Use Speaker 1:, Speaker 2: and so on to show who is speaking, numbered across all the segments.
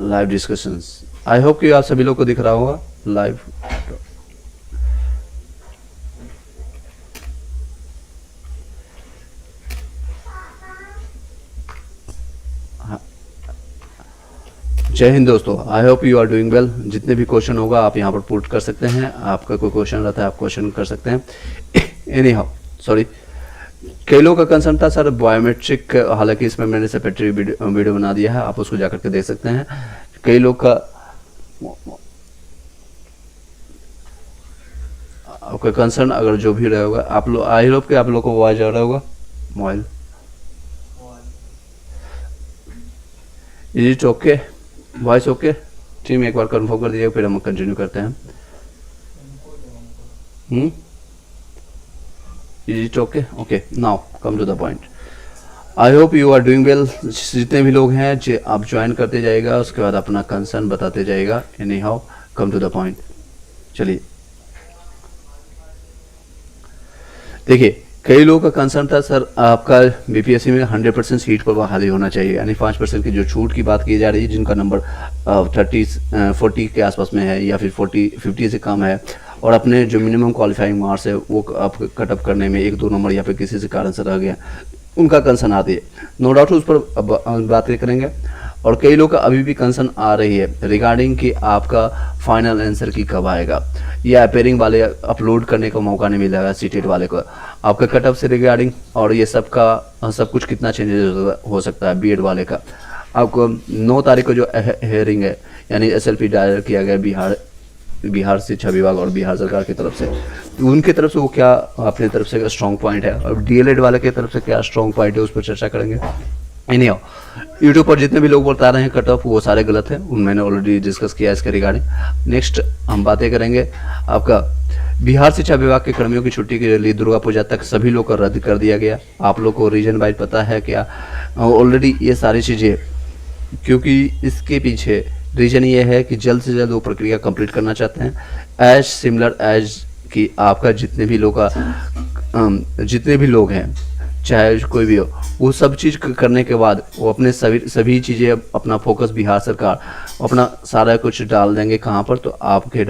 Speaker 1: Live discussions. I hope कि आप सभी लोग को दिख रहा होगा लाइव। जय हिंद दोस्तों, I hope you are doing well. जितने भी क्वेश्चन होगा आप यहाँ पर पुट कर सकते हैं। आपका कोई क्वेश्चन रहता है आप क्वेश्चन कर सकते हैं। एनी हाउ सॉरी, कई लोगों का कंसर्न था सर बायोमेट्रिक, हालांकि इसमें मैंने सेपरेटरी वीडियो बना दिया है, आप उसको जाकर के देख सकते हैं। कई लोग का आपका कंसर्न अगर जो भी रहेगा, आप लोग आई होप कि आप लोग को आवाज आ रहा होगा। Mobile is it okay, voice okay? Team एक बार कंफर्म कर दीजिएगा, फिर हम कंटिन्यू करते हैं। Is it okay? Okay, now come to the point. I hope you are doing well. जितने भी लोग हैं आप ज्वाइन करते जाइएगा, उसके बाद अपना कंसर्न बताते जाइएगा। Anyhow come to the point. चलिए देखिए, कई लोगों का कंसर्न था सर आपका बीपीएससी में 100% सीट पर बहाली होना चाहिए, यानी 5% की जो छूट की बात की जा रही है, जिनका नंबर 40 के आसपास में है या फिर 50 से कम है, और अपने जो मिनिमम क्वालिफाइंग मार्क्स है वो आप कटअप करने में 1-2 नंबर या फिर किसी से कारण से रह गया, उनका कंसर्न आती है। नो डाउट उस पर बातें करेंगे। और कई लोग का अभी भी कंसर्न आ रही है रिगार्डिंग कि आपका फाइनल आंसर की कब आएगा, या अपेयरिंग वाले अपलोड करने का मौका नहीं मिलेगा सीटेट वाले को, आपका कटअप से रिगार्डिंग, और ये सब कुछ कितना चेंजेस हो सकता है बीएड वाले का। आपको 9 तारीख को जो हेयरिंग है, यानी एसएलपी दायर किया गया बिहार शिक्षा विभाग और बिहार सरकार की तरफ से, उनकी तरफ से वो क्या अपनी तरफ से स्ट्रॉन्ग पॉइंट है, और डीएलएड वाले की तरफ से क्या स्ट्रॉन्ग पॉइंट है, उस पर चर्चा करेंगे। एनी हाउ, यूट्यूब पर जितने भी लोग बता रहे हैं कट ऑफ, वो सारे गलत हैं, मैंने ऑलरेडी डिस्कस किया इसके रिगार्डिंग। नेक्स्ट हम बातें करेंगे आपका बिहार शिक्षा विभाग के कर्मियों की छुट्टी के लिए दुर्गा पूजा तक सभी लोग को रद्द कर दिया गया। आप लोग को रीजन वाइज पता है क्या? ऑलरेडी ये सारी चीज़ें, क्योंकि इसके पीछे रीजन ये है कि जल्द से जल्द वो प्रक्रिया कंप्लीट करना चाहते हैं, एज सिमिलर एज कि आपका जितने भी लोग हैं, चाहे कोई भी हो, वो सब चीज़ करने के बाद वो अपने सभी चीज़ें अपना फोकस बिहार सरकार अपना सारा कुछ डाल देंगे। कहाँ पर? तो आपके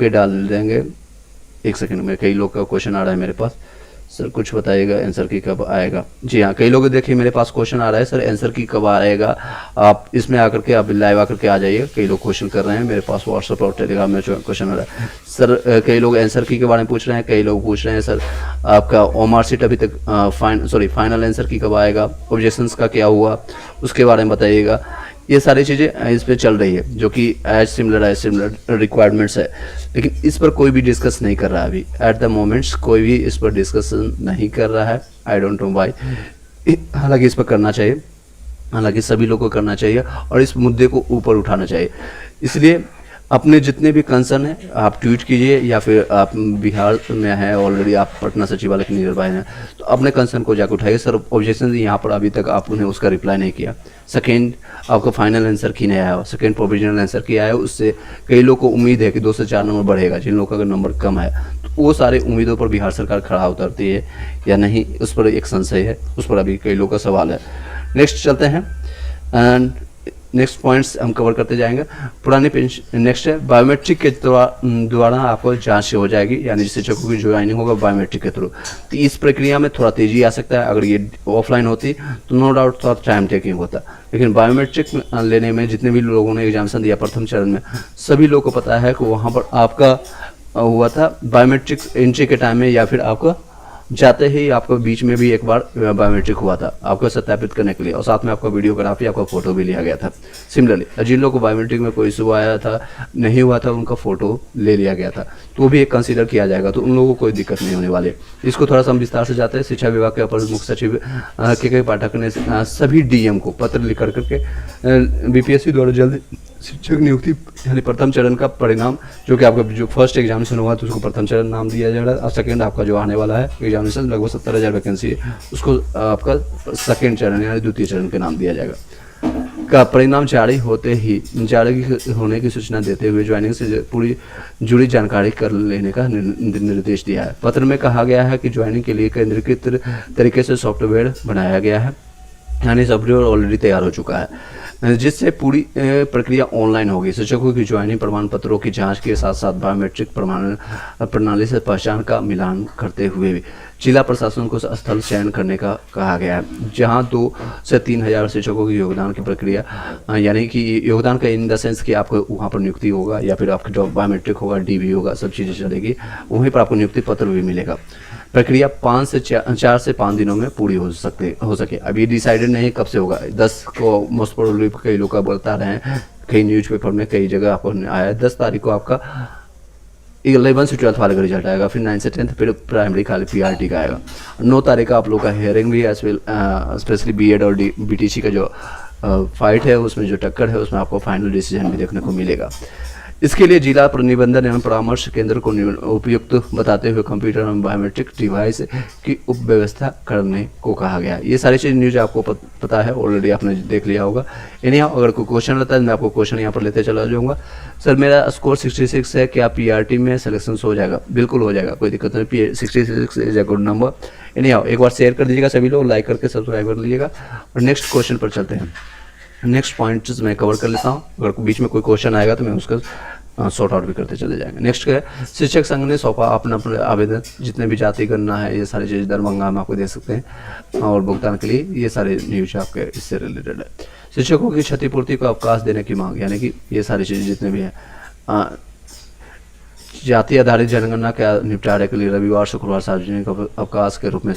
Speaker 1: डाल देंगे। एक सेकंड में, कई लोग का क्वेश्चन आ रहा है मेरे पास, सर कुछ बताइएगा आंसर की कब आएगा। जी हाँ, कई लोग देखिए मेरे पास क्वेश्चन आ रहा है, सर आंसर की कब आएगा, आप इसमें आकर के आप लाइव आकर के आ जाइए। कई लोग क्वेश्चन कर रहे हैं मेरे पास व्हाट्सएप और टेलीग्राम में क्वेश्चन आ रहा है सर। कई लोग आंसर की के बारे में पूछ रहे हैं, कई लोग पूछ रहे हैं सर आपका ओमार सीट अभी तक फाइनल आंसर की कब आएगा, ऑब्जेक्शंस का क्या हुआ, उसके बारे में बताइएगा। ये सारी चीज़ें इस पे चल रही है, जो कि एज सिमिलर रिक्वायरमेंट्स है, लेकिन इस पर कोई भी डिस्कस नहीं कर रहा है अभी एट द मोमेंट्स। कोई भी इस पर डिस्कशन नहीं कर रहा है, आई डोंट नो व्हाई। हालांकि इस पर करना चाहिए, हालांकि सभी लोगों को करना चाहिए और इस मुद्दे को ऊपर उठाना चाहिए। इसलिए अपने जितने भी कंसर्न है आप ट्वीट कीजिए, या फिर आप बिहार में हैं ऑलरेडी, आप पटना सचिवालय के नियर बाय हैं, तो अपने कंसर्न को जाकर उठाइए। सर ऑब्जेक्शन यहाँ पर अभी तक आपने उसका रिप्लाई नहीं किया। सेकेंड, आपका फाइनल आंसर की नहीं आया, सेकेंड प्रोविजनल आंसर की आया, उससे कई लोग को उम्मीद है कि 2 से 4 नंबर बढ़ेगा। जिन लोगों का नंबर कम है तो वो सारे उम्मीदों पर बिहार सरकार खड़ा उतरती है या नहीं, उस पर एक संशय है, उस पर अभी कई लोग का सवाल है। नेक्स्ट चलते हैं एंड नेक्स्ट पॉइंट्स हम कवर करते जाएंगे। पुरानी पेंशन नेक्स्ट है बायोमेट्रिक के द्वारा आपको जांच हो जाएगी, यानी शिक्षकों की ज्वाइनिंग होगा बायोमेट्रिक के थ्रू। तो इस प्रक्रिया में थोड़ा तेजी आ सकता है। अगर ये ऑफलाइन होती तो नो डाउट थोड़ा टाइम टेकिंग होता, लेकिन बायोमेट्रिक लेने में जितने भी लोगों ने एग्जामिनेशन दिया प्रथम चरण में, सभी लोगों को पता है कि वहाँ पर आपका हुआ था बायोमेट्रिक एंट्री के टाइम में, या फिर आपका जाते ही आपको बीच में भी एक बार बायोमेट्रिक हुआ था आपको सत्यापित करने के लिए, और साथ में आपका वीडियोग्राफी आपका फोटो भी लिया गया था। सिमिलरली जिन लोगों को बायोमेट्रिक में कोई इशू आया था, नहीं हुआ था, उनका फोटो ले लिया गया था, तो वो भी एक कंसीडर किया जाएगा, तो उन लोगों को कोई दिक्कत नहीं होने वाली। इसको थोड़ा सा हम विस्तार से जाते हैं। शिक्षा विभाग के अपर मुख्य सचिव के पाठक ने सभी डीएम को पत्र लिख करके बीपीएससी द्वारा जल्द शिक्षक नियुक्ति यानी प्रथम चरण का परिणाम, जो कि आपका जो फर्स्ट एग्जामिनेशन हुआ तो उसको प्रथम चरण नाम दिया जा रहा है, और सेकंड आपका जो आने वाला है एग्जामिनेशन लगभग 70,000 वैकेंसी है, उसको आपका सेकंड चरण यानी द्वितीय चरण के नाम दिया जाएगा। का परिणाम जारी होने की सूचना देते हुए ज्वाइनिंग से पूरी जुड़ी जानकारी कर लेने का निर्देश दिया है। पत्र में कहा गया है कि ज्वाइनिंग के लिए केंद्रीकृत तरीके से सॉफ्टवेयर बनाया गया है, यानी सॉफ्टवेयर ऑलरेडी तैयार हो चुका है। जिससे पूरी प्रक्रिया ऑनलाइन होगी। शिक्षकों की ज्वाइनिंग प्रमाण पत्रों की जांच के साथ साथ बायोमेट्रिक प्रमाण प्रणाली से पहचान का मिलान करते हुए भी जिला प्रशासन को स्थल चयन करने का कहा गया है, जहां 2 से 3 हज़ार शिक्षकों की योगदान की प्रक्रिया, यानी कि योगदान का इन द सेंस कि आपको वहां पर नियुक्ति होगा या फिर आपका जो बायोमेट्रिक होगा, डीबी होगा, सब चीज़ें चलेगी, वहीं पर आपको नियुक्ति पत्र भी मिलेगा। प्रक्रिया 4 से 5 दिनों में पूरी हो सके। अब ये डिसाइडेड नहीं कब से होगा। 10 को मोस्ट प्रोबेबली कई लोग बता रहे हैं, कई न्यूज़पेपर में कई जगह आपको आया है 10 तारीख को आपका 11 से 12 वाले का रिजल्ट आएगा, फिर 9 से 10 फिर प्राइमरी खाली पीआरटी का आएगा। 9 तारीख का आप लोग का हेयरिंग भी है, स्पेशली बीएड और बीटीसी का जो फाइट है, उसमें जो टक्कर है, उसमें आपको फाइनल डिसीजन भी देखने को मिलेगा। इसके लिए जिला निबंधन एवं परामर्श केंद्र को उपयुक्त बताते हुए कंप्यूटर एवं बायोमेट्रिक डिवाइस की उपव्यवस्था करने को कहा गया। ये सारी चीज़ न्यूज आपको पता है, ऑलरेडी आपने देख लिया होगा। इन्हें अगर कोई क्वेश्चन रहता है मैं आपको क्वेश्चन यहाँ पर लेते चला जाऊँगा। सर मेरा स्कोर 66 है, क्या पीआरटी में सिलेक्शन हो जाएगा? बिल्कुल हो जाएगा, कोई दिक्कत नहीं। 66 इज ए गुड नंबर। इन्हें एक बार शेयर कर दीजिएगा सभी लोग, लाइक करके सब्सक्राइब कर लीजिएगा। और नेक्स्ट क्वेश्चन पर चलते हैं। नेक्स्ट पॉइंट्स मैं कवर कर लेता हूँ, अगर बीच में कोई क्वेश्चन आएगा तो मैं उसका सॉर्ट आउट भी करते चले जाएंगे। नेक्स्ट क्या है, शिक्षक संघ ने सौंपा अपना आवेदन, जितने भी जाति गणना है, ये सारी चीज़ दरभंगा में आपको दे सकते हैं और भुगतान के लिए ये सारे न्यूज आपके इससे रिलेटेड है। शिक्षकों की क्षतिपूर्ति को अवकाश देने की मांग, यानी कि ये सारी चीज़ें जितने भी हैं जाति आधारित जनगणना के निपटारे के लिए रविवार शुक्रवार सार्वजनिक अवकाश के रूप में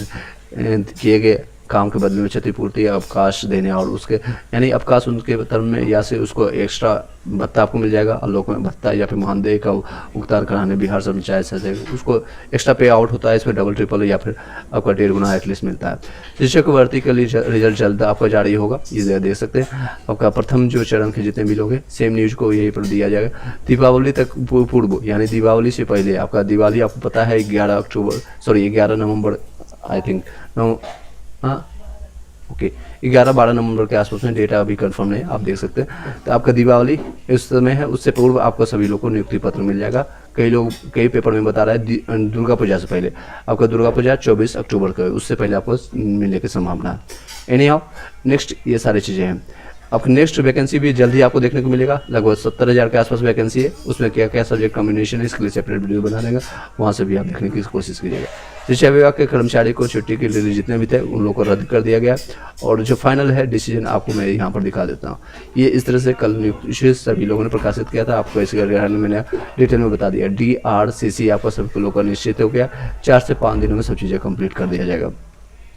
Speaker 1: किए गए काम के बदले में क्षतिपूर्ति या अवकाश देने, और उसके यानी अवकाश उनके टर्म में या से उसको एक्स्ट्रा भत्ता आपको मिल जाएगा, आलोक में भत्ता या फिर मानदेय का भुगतान कराने बिहार पंचायत से उसको एक्स्ट्रा पे आउट होता है, इसमें डबल ट्रिपल या फिर आपका 1.5 गुना एटलीस्ट मिलता है। शिक्षक भर्ती के लिए रिजल्ट जल्द आपका जारी होगा, ये देख सकते हैं। आपका प्रथम जो चरण के जितने भी लोग हैं, सेम न्यूज को यहीं पर दिया जाएगा। दीपावली तक पूर्व, यानी दीपावली से पहले आपका दिवाली आपको पता है 11 नवंबर आई थिंक ओके 11-12 नवंबर के आसपास में, डेटा अभी कंफर्म नहीं है, आप देख सकते हैं। तो आपका दीपावली इस समय है, उससे पूर्व आपको सभी लोग को नियुक्ति पत्र मिल जाएगा। कई पेपर में बता रहा है दुर्गा पूजा से पहले, आपका दुर्गा पूजा 24 अक्टूबर का है, उससे पहले आपको मिलने की संभावना है। एनी हाउ नेक्स्ट ये सारी चीज़ें हैं। अब नेक्स्ट वैकेंसी भी जल्दी आपको देखने को मिलेगा, लगभग 70,000 के आसपास वैकेंसी है। उसमें क्या क्या सब्जेक्ट कॉम्बिनेशन है, इसके लिए सेपरेट वीडियो बना देगा, वहाँ से भी आप देखने की कोशिश कीजिएगा। शिक्षा विभाग के कर्मचारी को छुट्टी के लिए जितने भी थे उन लोगों को रद्द कर दिया गया, और जो फाइनल है डिसीजन आपको मैं यहाँ पर दिखा देता हूँ। ये इस तरह से कल सभी लोगों ने प्रकाशित किया था, आपको इसके बारे में मैंने डिटेल में बता दिया। DRCC आपका सभी लोगों का निश्चित हो गया, 4 से 5 दिनों में सब चीज़ें कंप्लीट कर दिया जाएगा।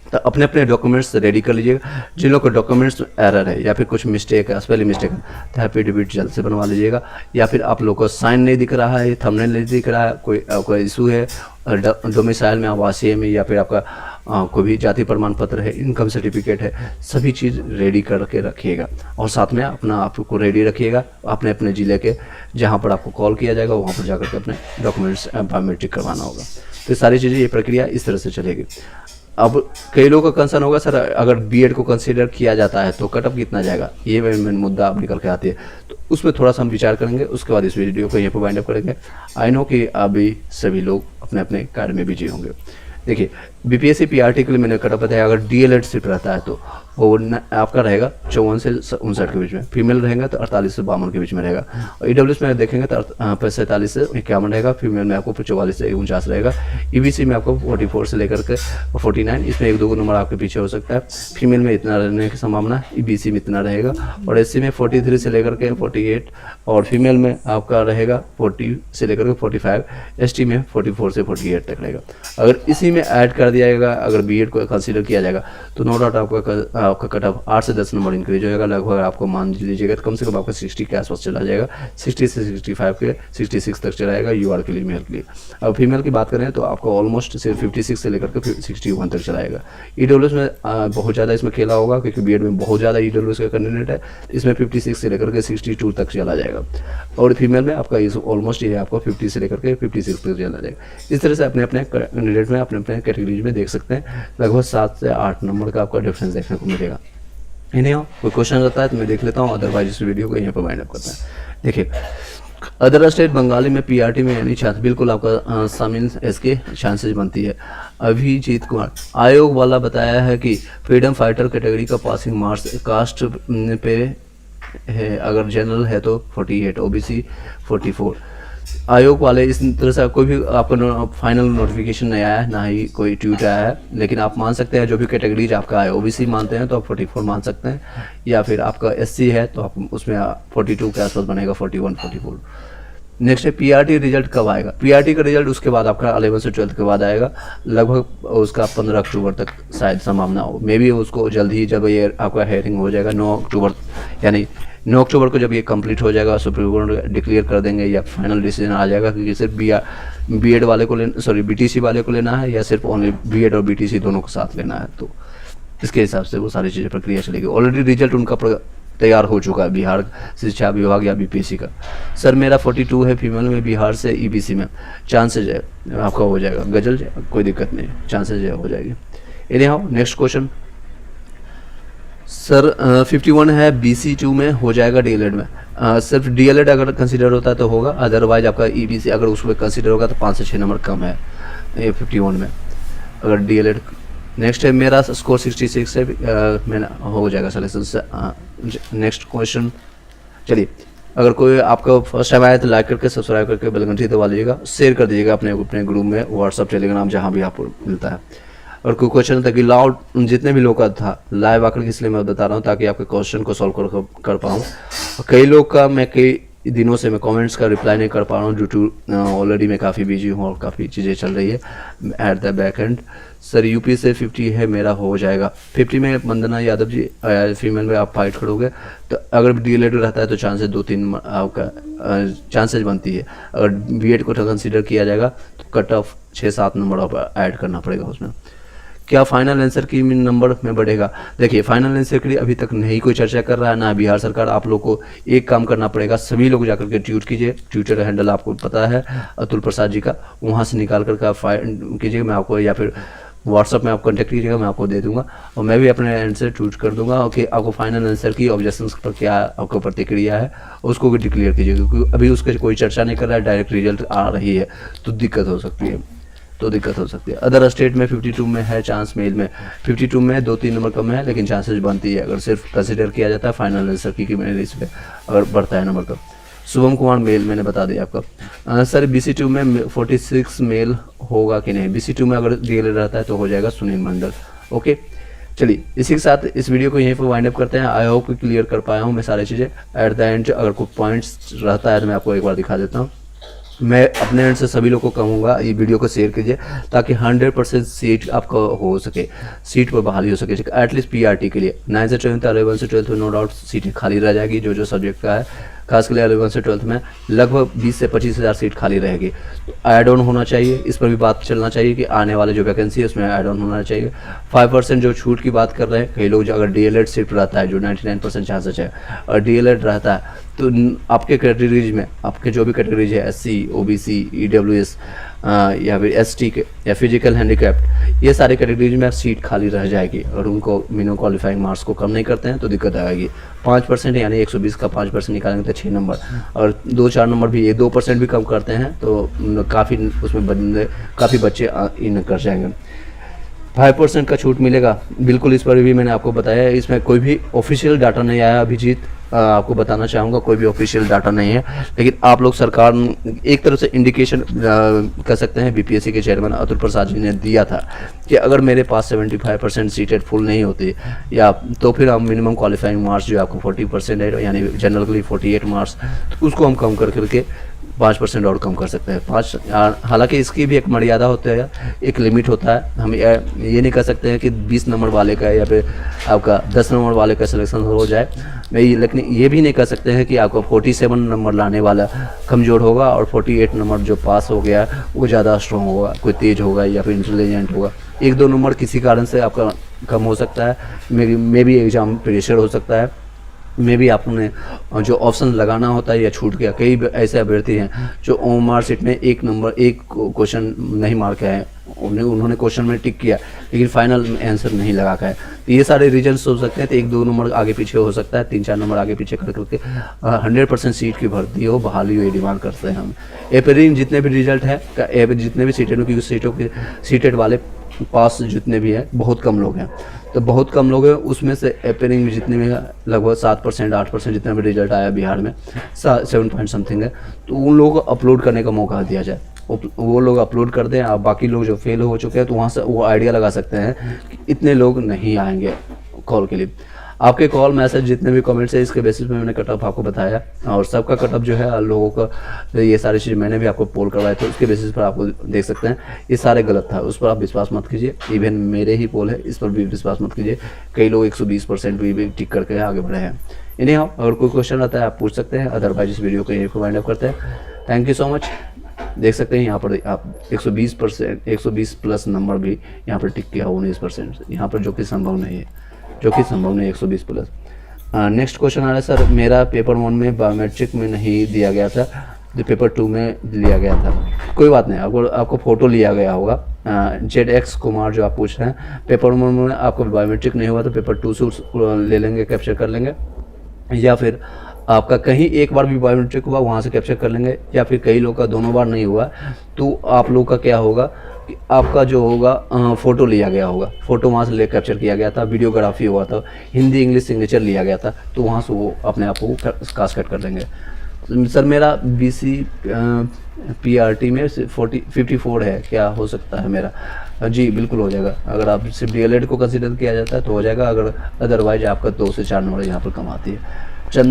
Speaker 1: तो अपने अपने डॉक्यूमेंट्स रेडी कर लीजिएगा। जिन लोगों को डॉक्यूमेंट्स एरर है या फिर कुछ मिस्टेक है, स्पेलिंग मिस्टेक है, तो एफिडेविट जल्द से बनवा लीजिएगा। या फिर आप लोगों को साइन नहीं दिख रहा है, थंबनेल नहीं दिख रहा है, कोई इशू है डोमिसाइल में, आवासीय में, या फिर आपका कोई भी जाति प्रमाण पत्र है, इनकम सर्टिफिकेट है, सभी चीज़ रेडी करके रखिएगा। और साथ में अपना आपको रेडी रखिएगा अपने अपने ज़िले के, जहाँ पर आपको कॉल किया जाएगा वहाँ पर जाकर के अपने डॉक्यूमेंट्स बायोमेट्रिक करवाना होगा। तो सारी चीज़ें, ये प्रक्रिया इस तरह से चलेगी। अब कई लोगों का कंसर्न होगा, सर अगर बीएड को कंसीडर किया जाता है तो कट ऑफ कितना जाएगा, ये मेन मुद्दा अब निकल के आती है। तो उसमें थोड़ा सा हम विचार करेंगे, उसके बाद इस वीडियो को यहीं पर वाइंड अप करेंगे। आई नो कि अभी सभी लोग अपने अपने कार्य में बिजी होंगे। देखिए बीपीएससी पीआरटी के लिए मैंने कट ऑफ बताया, अगर डीएलएड सिर्फ रहता है तो वो आपका रहेगा 54 से 59 के बीच में, फीमेल रहेगा तो 48 से 52 के बीच में रहेगा। और ईडब्ल्यूएस में देखेंगे तो 47 से 51 रहेगा, फीमेल में आपको 44 से 49 रहेगा। ईबीसी में आपको 44 से लेकर के 49, इसमें 1-2 नंबर आपके पीछे हो सकता है। फीमेल में इतना रहने की संभावना है, ईबीसी में इतना रहेगा। और एससी में 43 से लेकर के 48, और फीमेल में आपका रहेगा 40 से लेकर के 45, एसटी में 44 से 48 तक रहेगा। अगर इसी में ऐड कर दिया जाएगा, अगर बीएड को कंसीडर किया जाएगा तो नो डाउट आपका कट ऑफ 8 से 10 नंबर इंक्रीज हो जाएगा। लगभग आपको मान लीजिएगा कम से कम आपका 60 के आसपास चला जाएगा, 60 से 65 के 66 तक चला जाएगा यूआर के लिए, मेल के लिए। अब फीमेल की बात करें तो आपको ऑलमोस्ट सिर्फ 56 से लेकर के 61 तक चलाएगा। ईडब्ल्यूएस में बहुत ज़्यादा इसमें खेला होगा, क्योंकि बीएड में बहुत ज़्यादा ईडब्ल्यूएस का कैंडिडेट है, इसमें 56 से लेकर के 62 तक चला जाएगा। और फीमेल में आपका ऑलमोस्ट ये आपको 50 से लेकर के 56 तक चला जाएगा। इस तरह से अपने अपने कैंडिडेट में अपने अपने कैटेगरीज में देख सकते हैं, लगभग 7 से 8 नंबर का आपका डिफरेंस देखने को मिलेगा। इन्हें कोई क्वेश्चन रहता है तो मैं देख लेता हूँ, अदरवाइज इस वीडियो को यहाँ पर वाइंड अप करता है। देखिए अदर स्टेट बंगाली में पीआरटी में यानी छात्र बिल्कुल आपका शामिल इसके चांसेस बनती है। अभिजीत कुमार आयोग वाला बताया है कि फ्रीडम फाइटर कैटेगरी का पासिंग मार्क्स कास्ट पे है, अगर जनरल है तो 48, ओबीसी 44। आयोग वाले इस तरह से कोई भी आपका फाइनल नोटिफिकेशन नहीं आया है, ना ही कोई ट्वीट आया है, लेकिन आप मान सकते हैं जो भी कैटेगरीज आपका है, ओबीसी मानते हैं तो आप 44 मान सकते हैं, या फिर आपका एससी है तो आप उसमें 42 के आसपास बनेगा, 41, 44। नेक्स्ट है पीआरटी रिजल्ट कब आएगा? पीआरटी का रिजल्ट उसके बाद आपका 11 से 12 के बाद आएगा, लगभग उसका 15 अक्टूबर तक शायद संभावना हो, मे बी उसको जल्द ही, जब ये आपका हेयरिंग हो जाएगा 9 अक्टूबर, यानी 9 अक्टूबर को जब ये कंप्लीट हो जाएगा, सुप्रीम कोर्ट डिक्लेयर कर देंगे या फाइनल डिसीजन आ जाएगा कि सिर्फ बीएड वाले को लेना, सॉरी बीटीसी वाले को लेना है, या सिर्फ ओनली बीएड और बीटीसी दोनों को साथ लेना है, तो इसके हिसाब से वो सारी चीज़ें प्रक्रिया चलेगी। ऑलरेडी रिजल्ट उनका तैयार हो चुका है, बिहार शिक्षा विभाग या बीपीएससी का। सर मेरा 42 है, फीमेल में, बिहार से, ईबीसी में, चांसेज है आपका हो जाएगा, गजल कोई दिक्कत नहीं, चांसेज है हो जाएगी। Any how next question. Sir 51 है, BC2 में हो जाएगा, डीएलएड में सिर्फ डीएलएड अगर कंसीडर होता है तो होगा, अदरवाइज आपका ईबीसी अगर उसमें कंसीडर होगा तो 5 से 6 नंबर कम है ये 51 में अगर डीएलएड। नेक्स्ट है मेरा स्कोर 66 है, मैंने हो जाएगा सिलेक्शन से। Next question. चलिए, अगर कोई आपका फर्स्ट टाइम आया तो लाइक करके सब्सक्राइब करके बेल घंटी दबा लीजिएगा, शेयर कर दीजिएगा अपने ग्रुप में, व्हाट्सअप, टेलीग्राम, जहाँ भी आपको मिलता है। और कोई क्वेश्चन था कि लाउड जितने भी लोग का था लाइव आकर के, इसलिए मैं बता रहा हूँ ताकि आपके क्वेश्चन को सॉल्व कर पाऊँ। कई लोग का मैं कई दिनों से मैं कमेंट्स का रिप्लाई नहीं कर पा रहा हूँ, ड्यू टू ऑलरेडी मैं काफ़ी बिजी हूँ और काफ़ी चीज़ें चल रही है at the back and. Sir UP से 50 है, मेरा हो जाएगा। 50 में वंदना यादव जी, फीमेल में आप फाइट करोगे तो अगर डीएलएड रहता है तो चांसेस 2-3 आपका चांसेस बनती है। अगर बीएड को कंसिडर किया जाएगा तो कट ऑफ 6-7 नंबर आप ऐड करना पड़ेगा उसमें। क्या फाइनल आंसर की नंबर में बढ़ेगा? देखिए, फाइनल आंसर के लिए अभी तक नहीं कोई चर्चा कर रहा है ना बिहार सरकार। आप लोग को एक काम करना पड़ेगा, सभी लोग जाकर के ट्वीट कीजिए, ट्विटर हैंडल आपको पता है अतुल प्रसाद जी का, वहाँ से निकाल करके आप फाइंड कीजिएगा, मैं आपको, या फिर व्हाट्सअप में आप कॉन्टैक्ट कीजिएगा, मैं आपको दे दूंगा और मैं भी अपने एंड से ट्वीट कर दूंगा कि आपको फाइनल आंसर की ऑब्जेक्शन पर क्या आपको प्रतिक्रिया है उसको भी डिक्लेयर कीजिएगा, क्योंकि अभी उसके कोई चर्चा नहीं कर रहा है, डायरेक्ट रिजल्ट आ रही है तो दिक्कत हो सकती है। अदर स्टेट में 52 में है चांस, मेल में 52 में 2-3 नंबर कम है, लेकिन चांसेस बनती है अगर सिर्फ कंसिडर किया जाता है फाइनल आंसर की मेरे इस पे अगर बढ़ता है नंबर का। शुभम कुमार मेल मैंने बता दिया आपका। सर BC2 में 46 मेल होगा कि नहीं? BC2 में अगर डीएलएड रहता है तो हो जाएगा, सुनील मंडल। ओके, चलिए इसी के साथ इस वीडियो को यहीं पर वाइंड अप करते हैं। आई होप कि क्लियर कर पाया हूँ मैं सारी चीज़ें। एट द एंड अगर कोई पॉइंट्स रहता है तो मैं आपको एक बार दिखा देता हूँ। मैं अपने एंड से सभी लोगों को कहूँगा ये वीडियो को शेयर कीजिए ताकि 100% सीट आपका हो सके, सीट पर बहाली हो सके एटलीस्ट पीआरटी के लिए। 9 से 12, 11 से 12 में नो डाउट सीटें खाली रह जाएगी, जो सब्जेक्ट का है, खास कर 11 से 12 में लगभग 20 से 25 हज़ार सीट खाली रहेगी। तो ऐड ऑन होना चाहिए, इस पर भी बात चलना चाहिए कि आने वाले जो वैकेंसी है उसमें ऐड ऑन होना चाहिए। 5% जो छूट की बात कर रहे हैं, कई लोग अगर डीएलएड सिर्फ रहता है, जो 99% चांसेस है, और डीएलएड रहता है तो आपके कैटेगरीज में, आपके जो भी कैटेगरीज है, SC, OBC, EWS या फिर ST के या फिजिकल हैंडीकैप्ड, ये सारे कैटेगरीज में सीट खाली रह जाएगी। और उनको मिनिमम क्वालिफाइंग मार्क्स को कम नहीं करते हैं तो दिक्कत आएगी। 5% यानी 120 का 5% निकालेंगे तो 6 नंबर, और 2-4 नंबर भी, ये 2% भी कम करते हैं तो काफ़ी उसमें काफ़ी बच्चे इन कर जाएंगे। 5% का छूट मिलेगा, बिल्कुल इस पर भी मैंने आपको बताया है। इसमें कोई भी ऑफिशियल डाटा नहीं आया अभिजीत, आपको बताना चाहूँगा कोई भी ऑफिशियल डाटा नहीं है, लेकिन आप लोग सरकार एक तरह से इंडिकेशन कर सकते हैं। बीपीएससी के चेयरमैन अतुल प्रसाद जी ने दिया था कि अगर मेरे पास 75% सीटेड फुल नहीं होती या तो फिर हम मिनिमम क्वालिफाइंग मार्क्स जो आपको 40% है, यानी जनरल के लिए 48 मार्क्स, तो उसको हम कम करके 5% और कम कर सकते हैं। 5, हालांकि इसकी भी एक मर्यादा होता है, एक लिमिट होता है। हम ये नहीं कर सकते हैं कि 20 नंबर वाले का या फिर आपका 10 नंबर वाले का सिलेक्शन हो जाए, लेकिन ये भी नहीं कर सकते हैं कि आपको 47 नंबर लाने वाला कमज़ोर होगा और 48 नंबर जो पास हो गया वो ज़्यादा स्ट्रॉन्ग होगा, कोई तेज़ होगा या फिर इंटेलिजेंट होगा। 1-2 नंबर किसी कारण से आपका कम हो सकता है, मे भी एग्ज़ाम प्रेशर हो सकता है, में भी आपने जो ऑप्शन लगाना होता है या छूट गया। कई ऐसे अभ्यर्थी हैं जो मार्कशीट में एक क्वेश्चन नहीं मार के आए, उन्होंने क्वेश्चन में टिक किया लेकिन फाइनल आंसर नहीं लगा के आए। तो ये सारे रीजन्स हो सकते हैं। तो 1-2 नंबर आगे पीछे हो सकता है, 3-4 नंबर आगे पीछे कर करके 100% सीट की भर्ती हो, बहाली हो, ये डिमांड करते हैं हम। अपेयरिंग जितने भी रिजल्ट है, जितने भी सीटेड, क्योंकि सीटेड वाले पास जितने भी हैं बहुत कम लोग हैं, तो बहुत कम लोग हैं, उसमें से अपेयरिंग में जितने भी हैं लगभग 7% 8% जितना भी रिजल्ट आया बिहार में 7 पॉइंट समथिंग है, तो उन लोगों को अपलोड करने का मौका दिया जाए, वो लोग अपलोड कर दें। आप बाकी लोग जो फेल हो चुके हैं तो वहाँ से वो आइडिया लगा सकते हैं कि इतने लोग नहीं आएंगे कॉल के लिए। आपके कॉल मैसेज जितने भी कमेंट्स है इसके बेसिस पे मैंने कटअप आपको बताया, और सबका कटअप जो है लोगों का ये सारी चीज़ मैंने भी आपको पोल करवाए थे, उसके बेसिस पर आपको देख सकते हैं ये सारे गलत था, उस पर आप विश्वास मत कीजिए। इवन मेरे ही पोल है, इस पर भी विश्वास मत कीजिए। कई लोग 120% भी टिक करके आगे बढ़े हैं। इन्हें अगर कोई क्वेश्चन रहता है आप पूछ सकते हैं, अदरवाइज इस वीडियो को यहीं पर वाइंड अप करते हैं। Thank you so much. देख सकते हैं यहाँ पर आप 120% 120 प्लस नंबर भी यहाँ पर टिक किया 19% यहाँ पर, जो कि संभव नहीं है, 120 प्लस। नेक्स्ट क्वेश्चन आ रहा है सर, मेरा पेपर 1 में बायोमेट्रिक में नहीं दिया गया था, जो पेपर 2 में लिया गया था। कोई बात नहीं, आपको फ़ोटो लिया गया होगा। ZX कुमार जो आप पूछ रहे हैं, पेपर 1 में आपको बायोमेट्रिक नहीं हुआ तो पेपर 2 से ले लेंगे, कैप्चर कर लेंगे, या फिर आपका कहीं एक बार भी बायोमेट्रिक हुआ वहाँ से कैप्चर कर लेंगे, या फिर कई लोग का दोनों बार नहीं हुआ तो आप लोग का क्या होगा कि आपका जो होगा फ़ोटो लिया गया होगा, फ़ोटो वहाँ से ले कैप्चर किया गया था, वीडियोग्राफी हुआ था, हिंदी इंग्लिश सिग्नेचर लिया गया था, तो वहाँ से वो अपने आप को कास्ट कट कर देंगे। सर मेरा BC PRT में 54 है, क्या हो सकता है मेरा? जी बिल्कुल हो जाएगा, अगर आप सिर्फ DLED को कंसिडर किया जाता है तो हो जाएगा, अगर अदरवाइज आपका 2 से 4 नंबर यहाँ पर कम आती है।